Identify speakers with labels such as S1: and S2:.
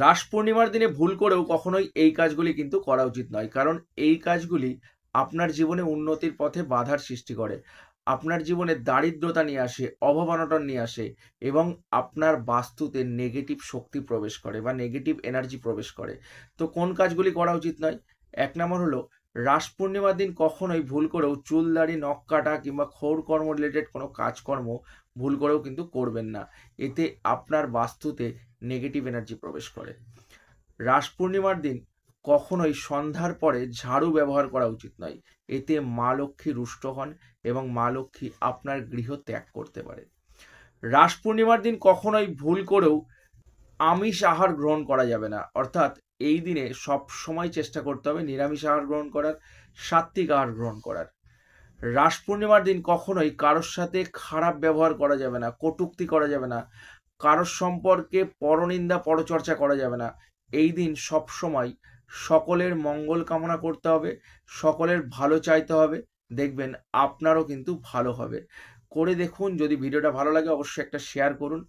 S1: রাস পূর্ণিমার দিনে ভুল করেও কখনোই এই কাজগুলি কিন্তু করা উচিত নয়, কারণ এই কাজগুলি আপনার জীবনে উন্নতির পথে বাধার সৃষ্টি করে, আপনার জীবনে দারিদ্রতা নিয়ে আসে, অভাব অনটন নিয়ে আসে এবং আপনার বাস্তুতে নেগেটিভ শক্তি প্রবেশ করে বা নেগেটিভ এনার্জি প্রবেশ করে। তো কোন কাজগুলি করা উচিত নয়? এক নম্বর হলো, রাস পূর্ণিমার দিন কখনোই ভুল করেও চুল দাড়ি নখ কাটা কিংবা ক্ষৌরকর্ম রিলেটেড কোনো কাজকর্ম ভুল করেও কিন্তু করবেন না। এতে আপনার বাস্তুতে নেগেটিভ এনার্জি প্রবেশ করে। রাস পূর্ণিমার দিন কখনোই সন্ধ্যার পরে ঝাড়ু ব্যবহার করা উচিত নয়। এতে মা লক্ষ্মী রুষ্ট হন এবং মা লক্ষ্মী আপনার গৃহ ত্যাগ করতে পারে। রাস পূর্ণিমার দিন কখনোই ভুল করেও আমিষ আহার গ্রহণ করা যাবে না, অর্থাৎ এই দিনে সব সময় চেষ্টা করতে হবে নিরামিষ আহার গ্রহণ করার, সাত্ত্বিক আহার গ্রহণ করার। রাস পূর্ণিমার দিন কখনোই কারোর সাথে খারাপ ব্যবহার করা যাবে না, কটূক্তি করা যাবে না, কারোর সম্পর্কে পরনিন্দা পরচর্চা করা যাবে না। এই দিন সব সময় সকলের মঙ্গল কামনা করতে হবে, সকলের ভালো চাইতে হবে, দেখবেন আপনারও কিন্তু ভালো হবে। করে দেখুন, যদি ভিডিওটা ভালো লাগে অবশ্যই একটা শেয়ার করুন।